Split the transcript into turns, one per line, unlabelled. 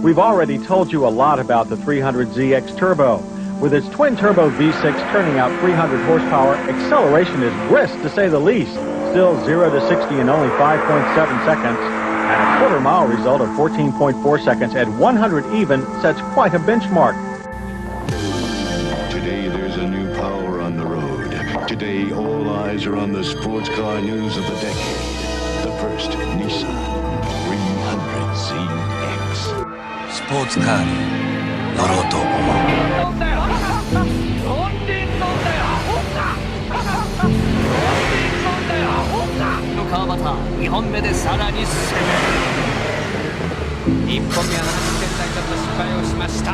We've already told you a lot about the 300ZX Turbo. With its twin-turbo V6 turning out 300 horsepower, acceleration is brisk to say the least. Still 0 to 60 in only 5.7 seconds, and a quarter-mile result of 14.4 seconds at 100 even sets quite a benchmark.
Today there's a new power on the road. Today all eyes are on the sports car news of the decade. The first Nissan 300ZX.
スポーツカーに乗ろうと思う。
川端2本目でさらに攻める。1本目は70点台ちょっと失敗をしました。